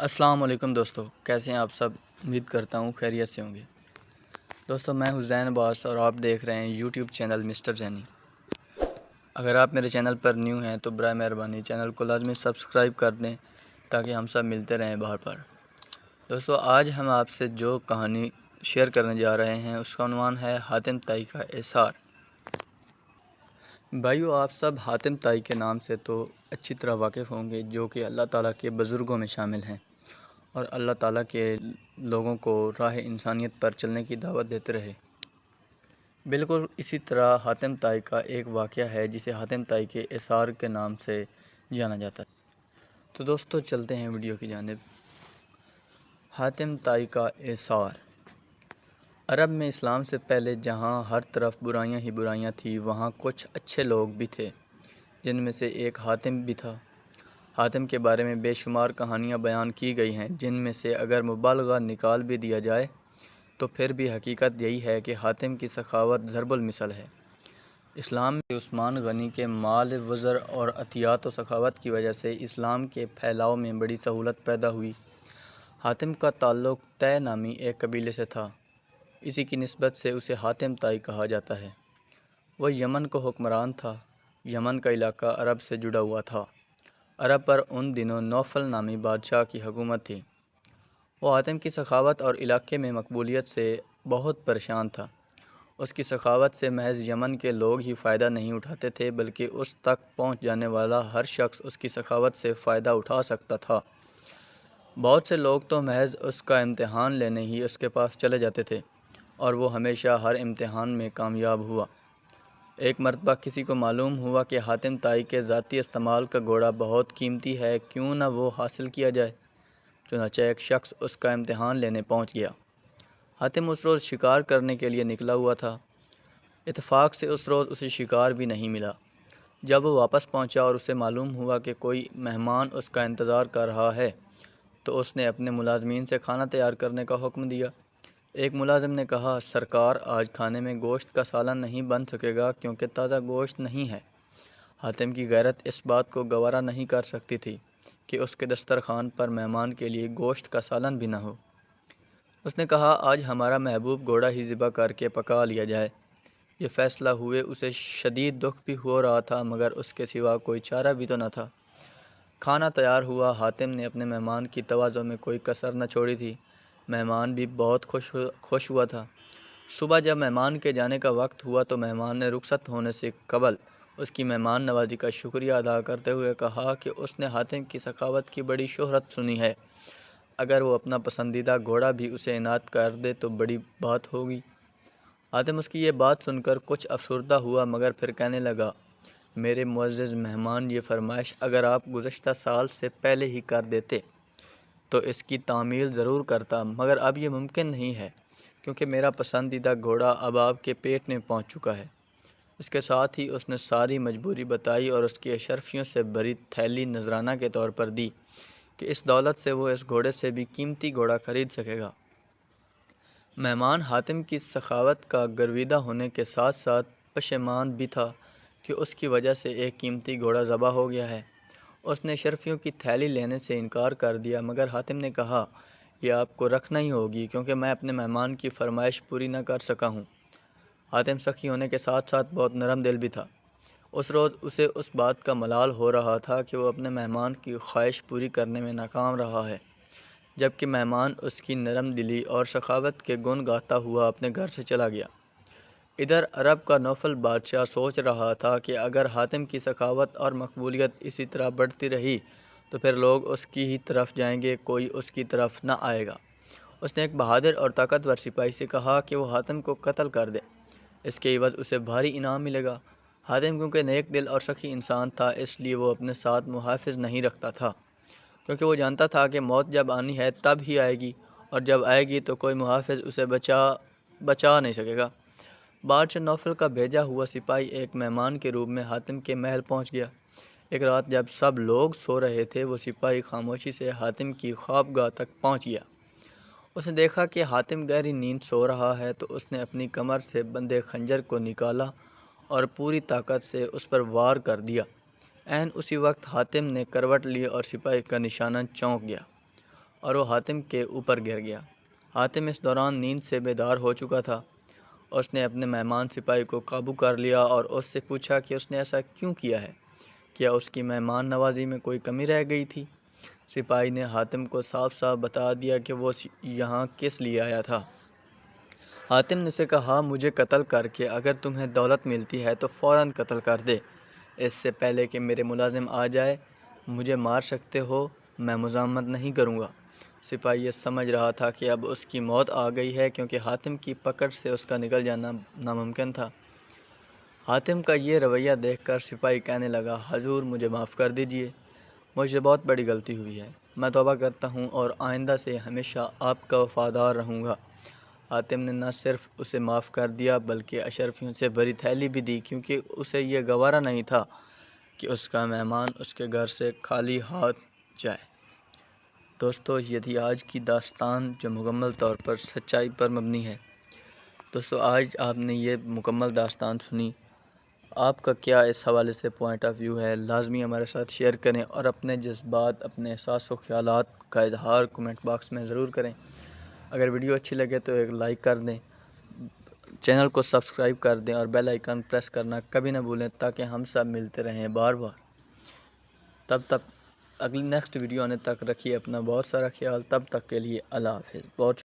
السلام علیکم دوستو، کیسے ہیں آپ سب؟ امید کرتا ہوں خیریت سے ہوں گے۔ دوستو میں حسین عباس اور آپ دیکھ رہے ہیں یوٹیوب چینل مسٹر زینی۔ اگر آپ میرے چینل پر نیو ہیں تو برائے مہربانی چینل کو لازمی سبسکرائب کر دیں تاکہ ہم سب ملتے رہیں باہر پر۔ دوستو آج ہم آپ سے جو کہانی شیئر کرنے جا رہے ہیں اس کا عنوان ہے حاتم طائی کا احسار۔ بھائیو، آپ سب حاتم طائی کے نام سے تو اچھی طرح واقف ہوں گے، جو کہ اللہ تعالیٰ کے بزرگوں میں شامل ہیں اور اللہ تعالیٰ کے لوگوں کو راہ انسانیت پر چلنے کی دعوت دیتے رہے۔ بالکل اسی طرح حاتم طائی کا ایک واقعہ ہے جسے حاتم طائی کے احسار کے نام سے جانا جاتا ہے۔ تو دوستو چلتے ہیں ویڈیو کی جانب۔ حاتم طائی کا احسار۔ عرب میں اسلام سے پہلے جہاں ہر طرف برائیاں ہی برائیاں تھیں، وہاں کچھ اچھے لوگ بھی تھے، جن میں سے ایک حاتم بھی تھا۔ حاتم کے بارے میں بے شمار کہانیاں بیان کی گئی ہیں، جن میں سے اگر مبالغہ نکال بھی دیا جائے تو پھر بھی حقیقت یہی ہے کہ حاتم کی سخاوت ضرب المثل ہے۔ اسلام میں عثمان غنی کے مال وزر اور عطیات و سخاوت کی وجہ سے اسلام کے پھیلاؤ میں بڑی سہولت پیدا ہوئی۔ حاتم کا تعلق طے نامی ایک قبیلے سے تھا، اسی کی نسبت سے اسے حاتم طائی کہا جاتا ہے۔ وہ یمن کو حکمران تھا۔ یمن کا علاقہ عرب سے جڑا ہوا تھا۔ عرب پر ان دنوں نوفل نامی بادشاہ کی حکومت تھی۔ وہ حاتم کی سخاوت اور علاقے میں مقبولیت سے بہت پریشان تھا۔ اس کی سخاوت سے محض یمن کے لوگ ہی فائدہ نہیں اٹھاتے تھے، بلکہ اس تک پہنچ جانے والا ہر شخص اس کی سخاوت سے فائدہ اٹھا سکتا تھا۔ بہت سے لوگ تو محض اس کا امتحان لینے ہی اس کے پاس چلے جاتے تھے، اور وہ ہمیشہ ہر امتحان میں کامیاب ہوا۔ ایک مرتبہ کسی کو معلوم ہوا کہ حاتم طائی کے ذاتی استعمال کا گھوڑا بہت قیمتی ہے، کیوں نہ وہ حاصل کیا جائے۔ چنانچہ ایک شخص اس کا امتحان لینے پہنچ گیا۔ حاتم اس روز شکار کرنے کے لیے نکلا ہوا تھا۔ اتفاق سے اس روز اسے شکار بھی نہیں ملا۔ جب وہ واپس پہنچا اور اسے معلوم ہوا کہ کوئی مہمان اس کا انتظار کر رہا ہے تو اس نے اپنے ملازمین سے کھانا تیار کرنے کا حکم دیا۔ ایک ملازم نے کہا، سرکار آج کھانے میں گوشت کا سالن نہیں بن سکے گا کیونکہ تازہ گوشت نہیں ہے۔ حاتم کی غیرت اس بات کو گوارا نہیں کر سکتی تھی کہ اس کے دسترخوان پر مہمان کے لیے گوشت کا سالن بھی نہ ہو۔ اس نے کہا، آج ہمارا محبوب گھوڑا ہی ذبح کر کے پکا لیا جائے۔ یہ فیصلہ ہوئے اسے شدید دکھ بھی ہو رہا تھا، مگر اس کے سوا کوئی چارہ بھی تو نہ تھا۔ کھانا تیار ہوا۔ حاتم نے اپنے مہمان کی تواضع میں کوئی کسر نہ چھوڑی تھی۔ مہمان بھی بہت خوش ہوا تھا۔ صبح جب مہمان کے جانے کا وقت ہوا تو مہمان نے رخصت ہونے سے قبل اس کی مہمان نوازی کا شکریہ ادا کرتے ہوئے کہا کہ اس نے حاتم کی سخاوت کی بڑی شہرت سنی ہے، اگر وہ اپنا پسندیدہ گھوڑا بھی اسے عنایت کر دے تو بڑی بات ہوگی۔ حاتم اس کی یہ بات سن کر کچھ افسردہ ہوا، مگر پھر کہنے لگا، میرے معزز مہمان، یہ فرمائش اگر آپ گزشتہ سال سے پہلے ہی کر دیتے تو اس کی تعمیل ضرور کرتا، مگر اب یہ ممکن نہیں ہے کیونکہ میرا پسندیدہ گھوڑا اب آپ کے پیٹ میں پہنچ چکا ہے۔ اس کے ساتھ ہی اس نے ساری مجبوری بتائی اور اس کی اشرفیوں سے بھری تھیلی نذرانہ کے طور پر دی کہ اس دولت سے وہ اس گھوڑے سے بھی قیمتی گھوڑا خرید سکے گا۔ مہمان حاتم کی سخاوت کا گرویدہ ہونے کے ساتھ ساتھ پشیمان بھی تھا کہ اس کی وجہ سے ایک قیمتی گھوڑا ذبح ہو گیا ہے۔ اس نے اشرفیوں کی تھیلی لینے سے انکار کر دیا، مگر حاتم نے کہا، یہ آپ کو رکھنا ہی ہوگی کیونکہ میں اپنے مہمان کی فرمائش پوری نہ کر سکا ہوں۔ حاتم سخی ہونے کے ساتھ ساتھ بہت نرم دل بھی تھا۔ اس روز اسے اس بات کا ملال ہو رہا تھا کہ وہ اپنے مہمان کی خواہش پوری کرنے میں ناکام رہا ہے، جبکہ مہمان اس کی نرم دلی اور سخاوت کے گن گاتا ہوا اپنے گھر سے چلا گیا۔ ادھر عرب کا نوفل بادشاہ سوچ رہا تھا کہ اگر حاتم کی سخاوت اور مقبولیت اسی طرح بڑھتی رہی تو پھر لوگ اس کی ہی طرف جائیں گے، کوئی اس کی طرف نہ آئے گا۔ اس نے ایک بہادر اور طاقتور سپاہی سے کہا کہ وہ حاتم کو قتل کر دے، اس کے عوض اسے بھاری انعام ملے گا۔ حاتم کیونکہ نیک دل اور سخی انسان تھا، اس لیے وہ اپنے ساتھ محافظ نہیں رکھتا تھا، کیونکہ وہ جانتا تھا کہ موت جب آنی ہے تب ہی آئے گی، اور جب آئے گی تو کوئی محافظ اسے بچا نہیں سکے گا۔ بادشاہ نوفل کا بھیجا ہوا سپاہی ایک مہمان کے روپ میں حاتم کے محل پہنچ گیا۔ ایک رات جب سب لوگ سو رہے تھے، وہ سپاہی خاموشی سے حاتم کی خوابگاہ تک پہنچ گیا۔ اس نے دیکھا کہ حاتم گہری نیند سو رہا ہے تو اس نے اپنی کمر سے بندھے خنجر کو نکالا اور پوری طاقت سے اس پر وار کر دیا۔ عین اسی وقت حاتم نے کروٹ لی اور سپاہی کا نشانہ چونک گیا۔ اور وہ حاتم کے اوپر گر گیا۔ حاتم اس دوران نیند سے بیدار ہو چکا تھا۔ اس نے اپنے مہمان سپاہی کو قابو کر لیا اور اس سے پوچھا کہ اس نے ایسا کیوں کیا ہے، کیا اس کی مہمان نوازی میں کوئی کمی رہ گئی تھی؟ سپاہی نے حاتم کو صاف صاف بتا دیا کہ وہ یہاں کس لیے آیا تھا۔ حاتم نے اسے کہا، مجھے قتل کر کے اگر تمہیں دولت ملتی ہے تو فوراً قتل کر دے، اس سے پہلے کہ میرے ملازم آ جائے۔ مجھے مار سکتے ہو، میں مزاحمت نہیں کروں گا۔ سپاہی یہ سمجھ رہا تھا کہ اب اس کی موت آ گئی ہے، کیونکہ حاتم کی پکڑ سے اس کا نکل جانا ناممکن تھا۔ حاتم کا یہ رویہ دیکھ کر سپاہی کہنے لگا، حضور مجھے معاف کر دیجئے، مجھ سے بہت بڑی غلطی ہوئی ہے، میں توبہ کرتا ہوں اور آئندہ سے ہمیشہ آپ کا وفادار رہوں گا۔ حاتم نے نہ صرف اسے معاف کر دیا بلکہ اشرفیوں سے بھری تھیلی بھی دی، کیونکہ اسے یہ گوارا نہیں تھا کہ اس کا مہمان اس کے گھر سے خالی ہاتھ جائے۔ دوستو، یہ تھی آج کی داستان جو مکمل طور پر سچائی پر مبنی ہے۔ دوستو، آج آپ نے یہ مکمل داستان سنی، آپ کا کیا اس حوالے سے پوائنٹ آف ویو ہے؟ لازمی ہمارے ساتھ شیئر کریں اور اپنے جذبات، اپنے احساس و خیالات کا اظہار کمنٹ باکس میں ضرور کریں۔ اگر ویڈیو اچھی لگے تو ایک لائک کر دیں، چینل کو سبسکرائب کر دیں اور بیل آئیکن پریس کرنا کبھی نہ بھولیں تاکہ ہم سب ملتے رہیں بار بار۔ تب تک اگلی نیکسٹ ویڈیو آنے تک رکھیے اپنا بہت سارا خیال۔ تب تک کے لیے اللہ حافظ۔ بہت